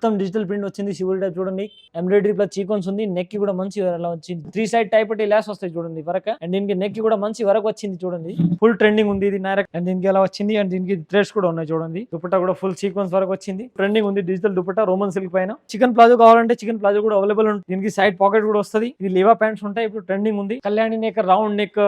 మొత్తం digital print వచ్చింది. శివుడి టైప్ చూడండి, ఎంబ్రాయిడరీ ప్లస్ చీకోన్స్ ఉంది. నెక్ కి కూడా మంచి అలా వచ్చింది. 3 సైడ్ టైప్ ల్యాస్ వస్తాయి చూడండి వరకు. అండ్ దీనికి నెక్ కి కూడా మంచి వరకు వచ్చింది చూడండి. ఫుల్ ట్రెండింగ్ ఉంది ఇది డైరెక్ట్. అండ్ దీనికి ఎలా వచ్చింది అండ్ దీనికి థ్రెడ్స్ కూడా ఉన్నాయి చూడండి. దుపట్టా కూడా ఫుల్ సీక్వెన్స్ వరకు వచ్చింది. ట్రెండింగ్ ఉంది డిజిటల్ దుపట్టా రోమన్ సిల్క్ పైన. చికెన్ ప్లాజో కావాలంటే చికెన్ ప్లాజో కూడా అవైలబుల్ ఉంది. దీనికి సైడ్ పాకెట్ కూడా వస్తుంది. ఇది లివా ప్యాంట్స్ ఉంటాయి. ఇప్పుడు ట్రెండింగ్ ఉంది. Kalyani neck, round neck,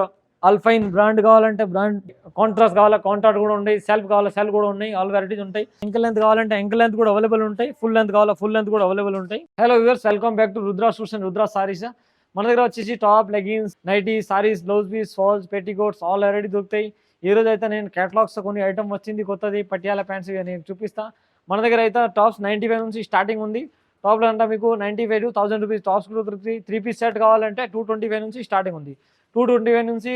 alpine brand కావాలంటే బ్రాండ్, కాంట్రాస్ట్ కావాలా కాంట్రాస్ట్ కూడా ఉన్నాయి, సెల్ఫ్ కావాలా సెల్ఫ్ కూడా ఉన్నాయి. ఆల్ వెరైటీస్ ఉంటాయి. ఎంకల్ లెంత్ కావాలంటే ఎంకల్ లెంత్ కూడా అవైలబుల్ ఉంటాయి. ఫుల్ లెంత్ కావాలా ఫుల్ లెంత్ కూడా అవైలబుల్ ఉంటాయి. Hello viewers, welcome back to Rudra suits and Rudra sarees. మన దగ్గర వచ్చేసి top, leggings, nighty, sarees, blouse piece, falls, petticoats all variety దొరుకుతాయి. ఈ రోజు అయితే నేను కేటలాగ్స్ కొన్ని ఐటమ్ వచ్చింది కొత్తది, పటియాల ప్యాంట్స్ నేను చూపిస్తా. మన దగ్గర అయితే టాప్స్ 95 నుంచి స్టార్టింగ్ ఉంది. టాప్లో అంటే మీకు 95 to 1000 రూపీస్ టాప్స్ కూడా దొరుకుతాయి. 3 పీస్ సెట్ కావాలంటే 225 నుంచి స్టార్టింగ్ ఉంది. 225 నుంచి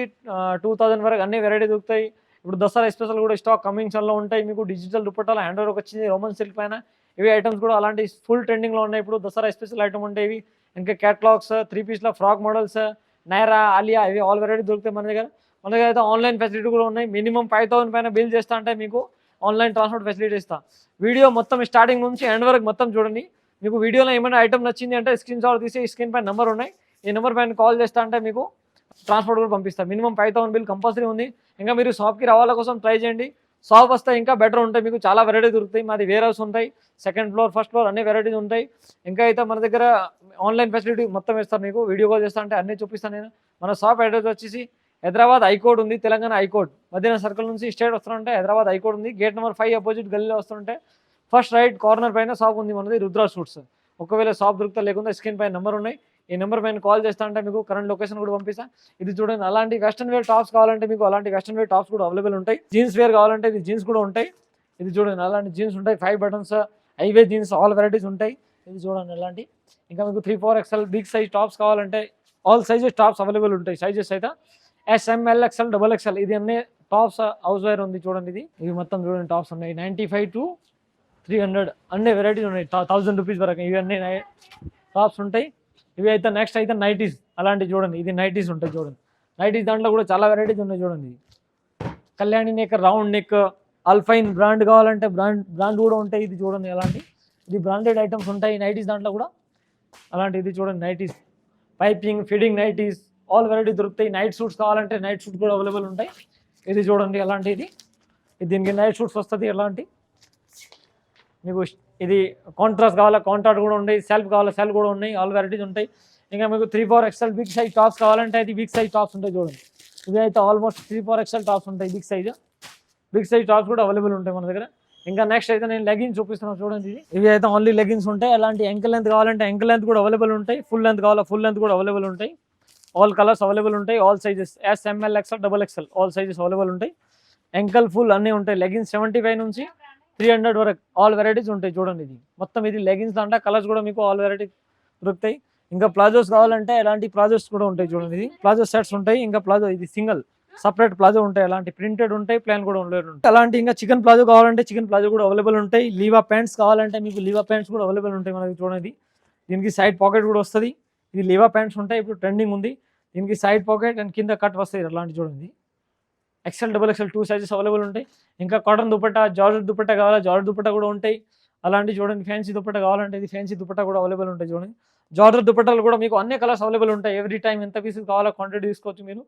2000 వరకు అన్ని వెరైటీ దొరుకుతాయి. ఇప్పుడు దసరా స్పెషల్ కూడా స్టాక్ కమింగ్స్లో ఉంటాయి. మీకు డిజిటల్ దుపట్టాల హ్యాండ్ ఓవర్ వచ్చింది రోమన్ సిల్క్ పైన. ఇవి ఐటమ్స్ కూడా అలాంటి ఫుల్ ట్రెండింగ్లో ఉన్నాయి. ఇప్పుడు దసరా స్పెషల్ ఐటమ్ ఉంటాయి. ఇవి ఇంకా క్యాటలాగ్స్, 3 పీస్లో ఫ్రాక్ మోడల్స్, నైరా, ఆలియా, ఇవి ఆల్ వెరైటీ దొరుకుతాయి మన దగ్గర. మన దగ్గర అయితే ఆన్లైన్ ఫెసిలిటీ కూడా ఉన్నాయి. మినిమం 5000 పైన బిల్ చేస్తా అంటే మీకు ఆన్లైన్ ట్రాన్స్పోర్ట్ ఫెసిలిటీ ఇస్తా. వీడియో మొత్తం స్టార్టింగ్ నుంచి ఎండ్ వరకు మొత్తం చూడండి. మీకు వీడియోలో ఏమైనా ఐటమ్ నచ్చింది అంటే స్క్రీన్ షాట్ తీసి స్క్రీన్ పైన నెంబర్ ఉన్నాయి. ఈ నెంబర్ పైన కాల్ చేస్తా అంటే మీకు ట్రాన్స్పోర్ట్ కూడా పంపిస్తాను. మినిమం 5000 బిల్ కంపల్సరీ ఉంది. ఇంకా మీరు షాప్కి రావాల కోసం ట్రై చేయండి. షాప్ వస్తే ఇంకా బెటర్ ఉంటాయి. మీకు చాలా వెరైటీ దొరుకుతాయి. మాది వేర్ హౌస్ ఉంటాయి. సెకండ్ ఫ్లోర్, ఫస్ట్ ఫ్లోర్ అన్ని వెరైటీస్ ఉంటాయి. ఇంకా అయితే మన దగ్గర ఆన్లైన్ ఫెసిలిటీ మొత్తం ఇస్తాను. మీకు వీడియో కాల్ చేస్తా అంటే అన్నీ చూపిస్తాను నేను. మన షాప్ అడ్రస్ వచ్చేసి హైదరాబాద్ హైకోర్ట్ ఉంది, తెలంగాణ హైకోర్ట్ మధ్యన సర్కిల్ నుంచి స్ట్రైట్ వస్తుంటే హైదరాబాద్ హైకోర్ట్ ఉంది. గేట్ నెంబర్ 5 అపోజిట్ గల్లీలో వస్తుంటే ఫస్ట్ రైట్ కార్నర్ పైన షాప్ ఉంది మనది, రుద్రా సూట్స్. ఒకవేళ షాప్ దొరుకుతా లేకుండా స్క్రీన్ పైన నెంబర్ ఉన్నాయి. ఈ నెంబర్ పైన కాల్ చేస్తా అంటే మీకు కరెంట్ లొకేషన్ కూడా పంపిస్తా. ఇది చూడండి, అలాంటి వెస్టర్న్ వేర్ టాప్స్ కావాలంటే మీకు అలాంటి వెస్టర్న్ వేర్ టాప్స్ కూడా అవైలబుల్ ఉంటాయి. జీన్స్ వేర్ కావాలంటే ఇది జీన్స్ కూడా ఉంటాయి. ఇది చూడండి, అలాంటి జీన్స్ ఉంటాయి. 5 buttons, highway jeans all varieties ఉంటాయి. ఇది చూడండి అలాంటి. ఇంకా మీకు 3-4 XL బిగ్ సైజ్ టాప్స్ కావాలంటే ఆల్ సైజెస్ టాప్స్ అవైలబుల్ ఉంటాయి. సైజెస్ అయితే SML, XL, XXL ఇది అన్ని టాప్స్ హౌస్ వైర్ ఉంది చూడండి. ఇవి మొత్తం చూడండి టాప్స్ ఉన్నాయి. 95 to 300 అన్ని వెరైటీస్ ఉన్నాయి. 1000 రూపీస్ వరకు ఇవి అన్ని టాప్స్ ఉంటాయి. ఇవి అయితే నెక్స్ట్ అయితే నైటీస్ అలాంటివి చూడండి. ఇది నైటీస్ ఉంటాయి చూడండి. నైటీస్ దాంట్లో కూడా చాలా వెరైటీస్ ఉన్నాయి చూడండి. Kalyani neck, round neck, alpine brand కావాలంటే బ్రాండ్ కూడా ఉంటాయి. ఇది చూడండి అలాంటి. ఇది బ్రాండెడ్ ఐటమ్స్ ఉంటాయి నైటీస్ దాంట్లో కూడా. అలాంటి ఇది చూడండి nighties, piping, fitting nighties all variety దొరుకుతాయి. నైట్ సూట్స్ కావాలంటే నైట్ సూట్స్ కూడా అవైలబుల్ ఉంటాయి. ఇది చూడండి అలాంటి. ఇది దీనికి నైట్ సూట్స్ వస్తుంది ఎలాంటి. మీకు ఇది కాంట్రాస్ట్ కావాలా కాంట్రాస్ట్ కూడా ఉన్నాయి, సెల్ఫ్ కావాలా సెల్ఫ్ కూడా ఉన్నాయి. ఆల్ వెరైటీస్ ఉంటాయి. ఇంకా మీకు 3-4 XL బిగ్ సైజ్ టాప్స్ కావాలంటే ఇది బిగ్ సైజ్ టాప్స్ ఉంటాయి చూడండి. ఇవి అయితే ఆల్మోస్ట్ 3-4 XL టాప్స్ ఉంటాయి. బిగ్ సైజ్ టాప్స్ కూడా అవైలబుల్ ఉంటాయి మన దగ్గర. ఇంకా నెక్స్ట్ అయితే నేను లెగిన్స్ చూపిస్తున్నాను చూడండి. ఇవి అయితే ఓన్లీ లెగిన్స్ ఉంటాయి. అలాంటి ఎంకల్ లెంత్ కావాలంటే ఎంకల్ లెంత్ కూడా అవైలబుల్ ఉంటాయి. ఫుల్ లెంత్ కావాలా ఫుల్ లెంత్ కూడా అవైలబుల్ ఉంటాయి. ఆల్ కలర్స్ అవైలబుల్ ఉంటాయి. All sizes SML, XL, XXL all sizes available ఉంటాయి. ఎంకల్ ఫుల్ అన్నీ ఉంటాయి. లెగిన్స్ 75 నుంచి 300 వరకు ఆల్ వెరైటీస్ ఉంటాయి చూడండి. ఇది మొత్తం ఇది లెగిన్స్ అంటే కలర్స్ కూడా మీకు ఆల్ వెరైటీ దొరుకుతాయి. ఇంకా ప్లాజోస్ కావాలంటే ఎలాంటి ప్లాజోస్ కూడా ఉంటాయి చూడండి. ఇది ప్లాజో సెట్స్ ఉంటాయి. ఇంకా ప్లాజో ఇది సింగిల్ సపరేట్ ప్లాజో ఉంటాయి. అలాంటి ప్రింటెడ్ ఉంటాయి, ప్లాన్ కూడా ఉంటాయి. అలాంటి ఇంకా చికెన్ ప్లాజో కావాలంటే చికెన్ ప్లాజో కూడా అవైలబుల్ ఉంటాయి. లీవా ప్యాంట్స్ కావాలంటే మీకు లీవా ప్యాంట్స్ కూడా అవైలబుల్ ఉంటాయి మనకి చూడండి. దీనికి సైడ్ పాకెట్ కూడా వస్తుంది. ఇది లీవా ప్యాంట్స్ ఉంటాయి. ఇప్పుడు ట్రెండింగ్ ఉంది. దీనికి సైడ్ పాకెట్ అండ్ కింద కట్ వస్తాయి అలాంటి చూడండి. XL, XXL 2 సైజెస్ అవైలబుల్ ఉంటాయి. ఇంకా కాటన్ దుపట్టా, జార్జెట్ దుపట్టా కావాలా జార్జెట్ దుపట్టా కూడా ఉంటాయి. అలాంటి చూడండి. ఫ్యాన్సీ దుపట్టా కావాలంటే ఇది ఫ్యాన్సీ దుపట్టా కూడా అవైలబుల్ ఉంటాయి చూడండి. జార్జెట్ దుపట్టాలు కూడా మీకు అన్ని కలర్స్ అవైలబుల్ ఉంటాయి. ఎవ్రీ టైం ఎంత పీసెస్ కావాలో క్వాంటిటీ తీసుకోవచ్చు మీరు.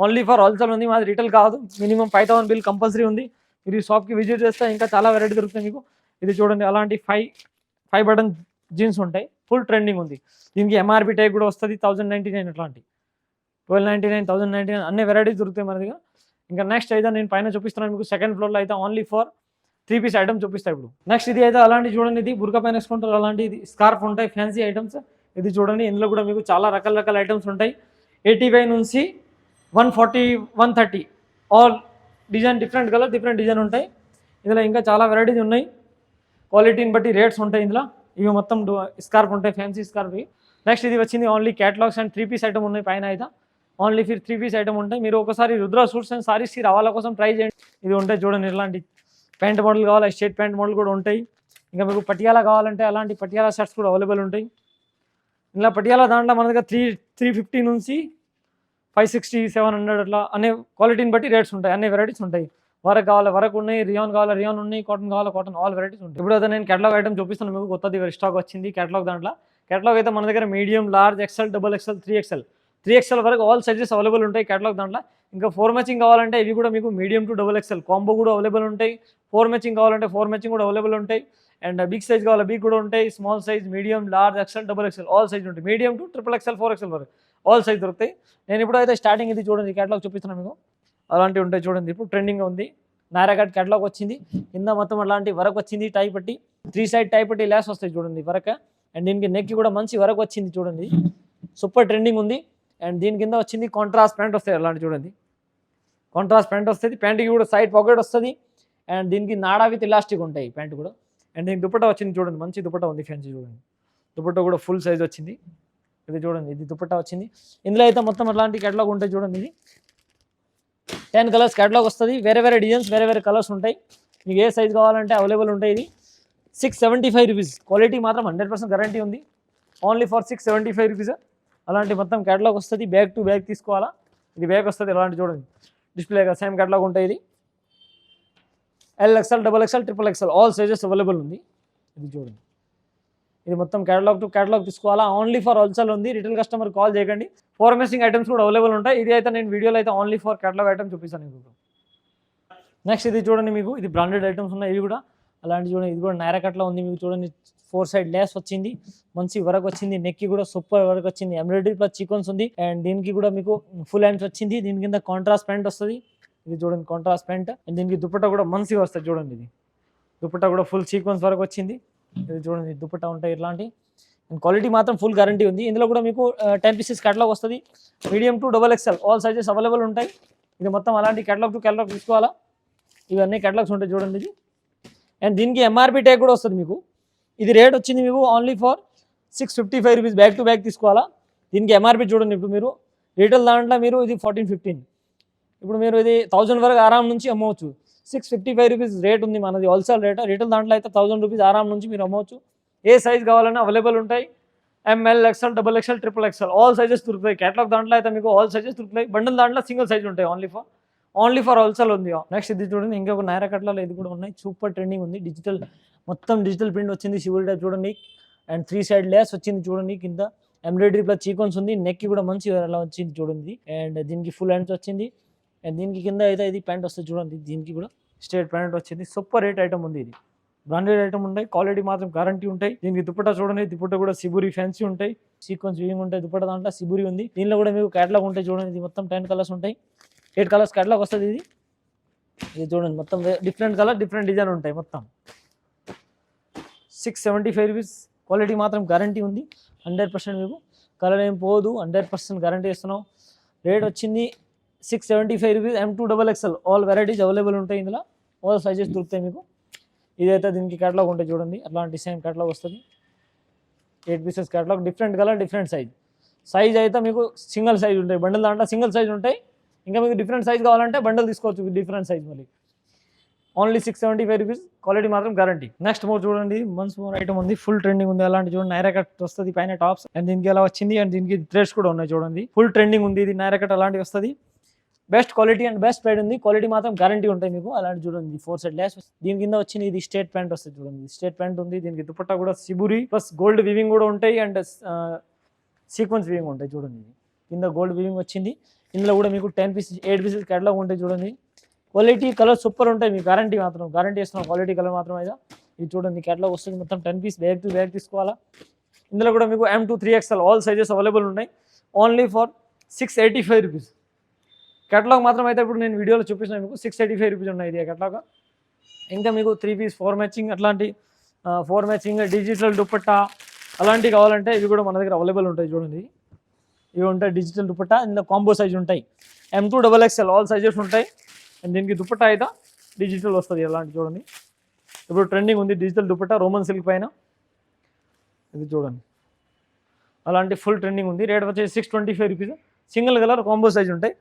ఓన్లీ ఫర్ హోల్సేల్ ఉంది, మాది రిటైల్ కాదు. మినిమం 5000 బిల్ కంపల్సరీ ఉంది. మీరు ఈ షాప్కి విజిట్ చేస్తే ఇంకా చాలా వెరైటీ దొరుకుతాయి మీకు. ఇది చూడండి, అలాంటి 5 బటన్ జీన్స్ ఉంటాయి. ఫుల్ ట్రెండింగ్ ఉంది. దీనికి MRP టైప్ కూడా వస్తుంది. 1099 అట్లాంటి 1299, 1099 అన్ని వెరైటీస్ దొరుకుతాయి మన దగ్గర. ఇంకా నెక్స్ట్ అయితే నేను పైన చూపిస్తున్నాను మీకు. సెకండ్ ఫ్లోర్లో అయితే ఓన్లీ ఫర్ 3 పీస్ ఐటమ్ చూపిస్తాయి ఇప్పుడు. నెక్స్ట్ ఇది అయితే అలాంటి చూడండి. ఇది బుర్కా పైన వేసుకుంటారు అలాంటి. ఇది స్కార్ఫ్ ఉంటాయి, ఫ్యాన్సీ ఐటమ్స్. ఇది చూడండి, ఇందులో కూడా మీకు చాలా రకాల ఐటమ్స్ ఉంటాయి. 85 నుంచి 140, 130 all design, different colour different design ఉంటాయి. ఇందులో ఇంకా చాలా వెరైటీస్ ఉన్నాయి. క్వాలిటీని బట్టి రేట్స్ ఉంటాయి ఇందులో. ఇవి మొత్తం స్కార్ఫ్ ఉంటాయి, ఫ్యాన్సీ స్కార్ఫ్. నెక్స్ట్ ఇది వచ్చింది only catalogues and 3 piece item ఉన్నాయి పైన అయితే. ఓన్లీ ఫర్ 3 పీస్ ఐటమ్ ఉంటాయి. మీరు ఒకసారి రుద్రా సూట్స్ అండ్ సారీస్కి రావాల కోసం ట్రై చేయండి. ఇది ఉంటాయి చూడండి. ఇలాంటి ప్యాంట్ మోడల్ కావాలి, స్ట్రేట్ ప్యాంట్ మోడల్ కూడా ఉంటాయి. ఇంకా మీకు పటియాలా కావాలంటే అలాంటి పటియాలా షర్ట్స్ కూడా అవైలబుల్ ఉంటాయి. ఇలా పటియాలా దాంట్లో మన దగ్గర 350 నుంచి 560, 700 అట్లా అనే క్వాలిటీని బట్టి రేట్స్ ఉంటాయి. అన్ని వెరైటీస్ ఉంటాయి. వరకు కావాలి వరకు ఉన్నాయి, రియాన్ కావాలి రియాన్ ఉన్నాయి, కాటన్ కావాలి కాటన్, ఆల్ వెరైటీస్ ఉంటాయి. ఇప్పుడు అయితే నేను కేటలాగ్ ఐటమ్ చూపిస్తున్నాను మీకు, కొత్తది స్టాక్ వచ్చింది కేటలాగ్. దాంట్లో కేటలాగ్ అయితే మన దగ్గర medium, large, XL, double XL, 3XL వరకు ఆల్ సైజెస్ అవైలబుల్ ఉంటాయి కేటలాగ్ దాంట్లో. ఇంకా 4 మ్యాచింగ్ కావాలంటే ఇవి కూడా మీకు medium to double XL combo కూడా అవైలబుల్ ఉంటాయి. 4 మ్యాచింగ్ కావాలంటే 4 మ్యాచింగ్ కూడా అవైలబుల్ ఉంటాయి. అండ్ బిగ్ సైజ్ కావాలి బిగ్ కూడా ఉంటాయి. Small size, medium, large, XL, double XL all size ఉంటాయి. మీడియం టు XXL, 4XL వరకు ఆల్ సైజ్ దొరుకుతాయి. నేను ఇప్పుడు అయితే స్టార్టింగ్ ఇది చూడండి కేటలాగ్ చూపిస్తున్నాను మీకు, అలాంటివి ఉంటాయి చూడండి. ఇప్పుడు ట్రెండింగ్ ఉంది నాయరా కట్ కేటలాగ్ వచ్చింది. కింద మొత్తం అలాంటి వరకు వచ్చింది, టై పట్టి 3 సైడ్ టై పట్టి ల్యాస్ వస్తాయి చూడండి వరకు. అండ్ దీనికి నెక్ కూడా మంచి వరకు వచ్చింది చూడండి, సూపర్ ట్రెండింగ్ ఉంది. అండ్ దీని కింద వచ్చింది కాంట్రాస్ట్ ప్యాంట్ వస్తాయి అలాంటి చూడండి, కాంట్రాస్ట్ ప్యాంట్ వస్తుంది. ప్యాంట్కి కూడా సైడ్ పాకెట్ వస్తుంది. అండ్ దీనికి నాడా విత్ ఇలాస్టిక్ ఉంటాయి ప్యాంట్ కూడా. అండ్ దీనికి దుపట్టా వచ్చింది చూడండి, మంచి దుపట్టా ఉంది ఫ్యాన్సీ చూడండి. దుపట్టా కూడా ఫుల్ సైజ్ వచ్చింది. ఇది చూడండి, ఇది దుపట్టా వచ్చింది. ఇందులో అయితే మొత్తం అలాంటి కేటలాగ్ ఉంటాయి చూడండి. ఇది 10 కలర్స్ కేటలాగ్ వస్తుంది. వేరే వేరే డిజైన్స్, వేరే వేరే కలర్స్ ఉంటాయి. మీకు ఏ సైజ్ కావాలంటే అవైలబుల్ ఉంటాయి. ఇది 675 రూపీస్. క్వాలిటీ మాత్రం 100% గ్యారంటీ ఉంది. Only for 675 rupees. అలాంటి మొత్తం కేటలాగ్ వస్తుంది. బ్యాగ్ టు బ్యాగ్ తీసుకోవాలా. ఇది బ్యాగ్ వస్తుంది అలాంటి చూడండి, డిస్ప్లేగా సేమ్ కేటలాగ్ ఉంటాయి. ఇది LXL, XXL, XXL all sizes available ఉంది. ఇది చూడండి, ఇది మొత్తం కేటలాగ్ టు కేటలాగ్ తీసుకోవాలా. ఓన్లీ ఫర్ హోల్సేల్ ఉంది. రిటైల్ కస్టమర్ కాల్ చేయకండి. 4 మ్యాచింగ్ ఐటమ్స్ కూడా అవైలబుల్ ఉంటాయి. ఇది అయితే నేను వీడియోలో అయితే ఓన్లీ ఫర్ కేటలాగ్ ఐటమ్ చూపిస్తాను మీకు. నెక్స్ట్ ఇది చూడండి, మీకు ఇది బ్రాండెడ్ ఐటమ్స్ ఉన్నాయి. ఇవి కూడా అలాంటి చూడండి, ఇది కూడా నాయరా కట్లో ఉంది. మీకు చూడండి 4 సైడ్ లేస్ వచ్చింది, మంచి వర్క్ వచ్చింది. నెక్కి కూడా సూపర్ వర్క్ వచ్చింది. ఎంబ్రాయిడరీ ప్లస్ సీక్వెన్స్ ఉంది. అండ్ దీనికి కూడా మీకు ఫుల్ హ్యాండ్స్ వచ్చింది. దీని కింద కాంట్రాస్ట్ ప్యాంట్ వస్తుంది. ఇది చూడండి కాంట్రాస్ట్ ప్యాంట్. అండ్ దీనికి దుపట్టా కూడా మంచిగా వస్తుంది చూడండి. ఇది దుపట్టా కూడా ఫుల్ సీక్వెన్స్ వరకు వచ్చింది. ఇది చూడండి, దుపట్టా ఉంటాయి ఇట్లాంటి. అండ్ క్వాలిటీ మాత్రం ఫుల్ గ్యారంటీ ఉంది. ఇందులో కూడా మీకు 10 పీసెస్ కేటలాగ్ వస్తుంది. Medium to XXL all sizes available ఉంటాయి. ఇది మొత్తం అలాంటి కేటలాగ్ టు కేటలాగ్ తీసుకోవాలా. ఇవన్నీ కేటలాగ్స్ ఉంటాయి చూడండి. ఇది అండ్ దీనికి MRP ట్యాగ్ కూడా వస్తుంది మీకు. ఇది రేట్ వచ్చింది మీకు only for 655 rupees. Back to back తీసుకోవాలా. దీనికి MRP చూడండి. ఇప్పుడు మీరు రీటైల్ దాంట్లో మీరు ఇది 14-15, ఇప్పుడు మీరు ఇది 1000 వరకు ఆరాం నుంచి అమ్మవచ్చు. 655 రూపీస్ రేట్ ఉంది మనది హోల్సేల్ రేట్. రీటైల్ దాంట్లో అయితే 1000 రూపీస్ ఆరాం నుంచి మీరు అమ్మవచ్చు. ఏ సైజ్ కావాలన్నా అవైలబుల్ ఉంటాయి. ML, XL, XXL, XXL all sizes దొరుకుతాయి. కేటలాగ్ దాంట్లో అయితే మీకు ఆల్ సైజెస్ దొరుకుతాయి. బండిల్ దాంట్లో సింగిల్ సైజ్ ఉంటాయి. ఓన్లీ ఫర్ హోల్సేల్ ఉంది. నెక్స్ట్ ఇది చూడండి, ఇంకొక నాయరా కట్లో ఇది కూడా ఉన్నాయి. సూపర్ ట్రెండింగ్ ఉంది. డిజిటల్ మొత్తం డిజిటల్ ప్రింట్ వచ్చింది. శివుడి టైప్ చూడండి. అండ్ 3 సైడ్ లేస్ వచ్చింది చూడండి. కింద ఎంబ్రాయిడరీ ప్లస్ సీక్వెన్స్ ఉంది. నెక్కి కూడా మంచి అలా వచ్చింది చూడండి. అండ్ దీనికి ఫుల్ హ్యాండ్స్ వచ్చింది. అండ్ దీనికి కింద అయితే ఇది ప్యాంట్ వస్తుంది చూడండి. దీనికి కూడా స్ట్రేట్ ప్యాంట్ వచ్చింది. సూపర్ రేట్ ఐటమ్ ఉంది. ఇది బ్రాండెడ్ ఐటమ్ ఉంటాయి. క్వాలిటీ మాత్రం గ్యారంటీ ఉంటాయి. దీనికి దుపట్టా చూడండి. దుపట్టా కూడా సిబురి ఫ్యాన్సీ ఉంటాయి. సీక్వెన్స్ వీవింగ్ ఉంటాయి. దుపట్టా దాంట్లో సిబురి ఉంది. దీనిలో కూడా మీకు కేటలాగ్ ఉంటాయి చూడండి. ఇది మొత్తం 10 కలర్స్ ఉంటాయి. 8 కలర్స్ కేటలాగ్ వస్తుంది. ఇది చూడండి, మొత్తం డిఫరెంట్ కలర్ డిఫరెంట్ డిజైన్ ఉంటాయి. మొత్తం 675 రూపీస్. క్వాలిటీ మాత్రం గ్యారంటీ ఉంది. 100% మీకు కలర్ ఏం పోదు. 100% గ్యారంటీ ఇస్తున్నాం. రేట్ వచ్చింది 675 rupees. M2 XXL all varieties available ఉంటాయి. ఇందులో ఆల్ సైజెస్ దొరుకుతాయి మీకు. ఇదైతే దీనికి కేటలాగ్ ఉంటాయి చూడండి. అట్లాంటి సేమ్ కేటలాగ్ వస్తుంది. 8 pieces catalogue, different colour different size అయితే మీకు సింగిల్ సైజ్ ఉంటాయి. బండిల్ దాంట్లో సింగిల్ సైజ్ ఉంటాయి. ఇంకా మీకు డిఫరెంట్ సైజ్ కావాలంటే బండిల్ తీసుకోవచ్చు. డిఫరెంట్ సైజ్ మళ్ళీ ఓన్లీ 675 రూపీస్. క్వాలిటీ మాత్రం గ్యారంటీ. నెక్స్ట్ మోర్ చూడండి, మన్స్ మోర్ ఐటమ్ ఉంది. ఫుల్ ట్రెండింగ్ ఉంది. అలాంటి చూడండి, నాయరా కట్ వస్తుంది పైన టాప్స్. అండ్ దీనికి ఎలా వచ్చింది. అండ్ దీనికి థ్రెడ్స్ కూడా ఉన్నాయి చూడండి. ఫుల్ ట్రెండింగ్ ఉంది. ఇది నాయరా కట్ అలాంటి వస్తుంది. Best quality and best pride ఉంది. క్వాలిటీ మాత్రం గ్యారంటీ ఉంటాయి మీకు. అలాంటి చూడండి 4 సైడ్ ల్యాస్. దీని కింద వచ్చింది ఇది స్ట్రేట్ ప్యాంట్ వస్తుంది చూడండి. స్ట్రేట్ ప్యాంట్ ఉంది. దీనికి దుపట్టా కూడా సిబురి ప్లస్ గోల్డ్ వీవింగ్ కూడా ఉంటాయి. అండ్ సీక్వెన్స్ వీవింగ్ ఉంటాయి చూడండి. కింద గోల్డ్ వీవింగ్ వచ్చింది. ఇందులో కూడా మీకు 8 పీసెస్ కేటలాగ్ ఉంటాయి చూడండి. క్వాలిటీ కలర్ సూపర్ ఉంటాయి. మీకు గ్యారంటీ మాత్రం గ్యారంటీ ఇస్తున్నాం. క్వాలిటీ కలర్ మాత్రం అయితే ఇది చూడండి కేటలాగ్ వస్తుంది. మొత్తం 10 పీస్ బ్యాగ్ టు బ్యాగ్ తీసుకోవాలా. ఇందులో కూడా మీకు M2 3XL all sizes available ఉన్నాయి. Only for 685 rupees. కేటలాగ్ మాత్రం అయితే ఇప్పుడు నేను వీడియోలో చూపిస్తున్నాను మీకు. 685 రూపీస్ ఉన్నాయి ఇది కేటలాగ్. ఇంకా మీకు 3 పీస్ 4 మ్యాచింగ్ అట్లాంటి 4 మ్యాచింగ్ డిజిటల్ దుపట్టా అలాంటివి కావాలంటే ఇవి కూడా మన దగ్గర అవైలబుల్ ఉంటాయి చూడండి. ఇవి ఉంటాయి డిజిటల్ దుపట్టా. ఇందులో కాంబో సైజ్ ఉంటాయి. M2 XXL ఆల్ సైజెస్ ఉంటాయి. అండ్ దీనికి దుపట్టా అయితే డిజిటల్ వస్తుంది. అలాంటి చూడండి, ఇప్పుడు ట్రెండింగ్ ఉంది డిజిటల్ దుపట్టా రోమన్ సిల్క్ పైన. ఇది చూడండి, అలాంటి ఫుల్ ట్రెండింగ్ ఉంది. రేట్ వచ్చేసి 625 rupees. Single colour combo size ఉంటాయి.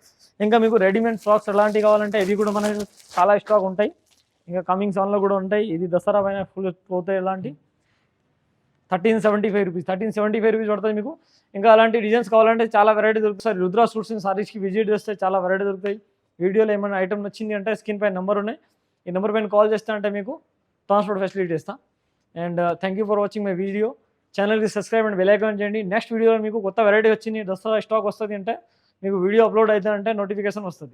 ఇంకా మీకు రెడీమేడ్ ఫ్రాక్స్ అలాంటివి కావాలంటే ఇవి కూడా మనకి చాలా స్టాక్ ఉంటాయి. ఇంకా కమింగ్ సన్లో కూడా ఉంటాయి. ఇది దసరా పైన ఫుల్ పోతాయి. ఇలాంటి 1375 రూపీస్. 1375 రూపీస్ పడుతుంది మీకు. ఇంకా అలాంటి డిజైన్స్ కావాలంటే చాలా వెరైటీ దొరుకుతాయి. రుద్రా సూట్స్ అండ్ సారీస్కి విజిట్ చేస్తే చాలా వెరైటీ దొరుకుతాయి. వీడియోలో ఏమైనా ఐటమ్ నచ్చింది అంటే స్క్రీన్ పైన నెంబర్ ఉన్నాయి, ఈ నెంబర్ పైన కాల్ చేస్తా అంటే మీకు ట్రాన్స్పోర్ట్ ఫెసిలిటీ ఇస్తాం. And thank you for watching my video. ఛానల్కి సబ్స్క్రైబ్ అండ్ బెల్ ఐకాన్ చేయండి. నెక్స్ట్ వీడియోలో మీకు కొత్త వెరైటీ వచ్చింది, దసరా స్టాక్ వస్తుంది అంటే మీకు వీడియో అప్లోడ్ అవుతుందంటే నోటిఫికేషన్ వస్తుంది.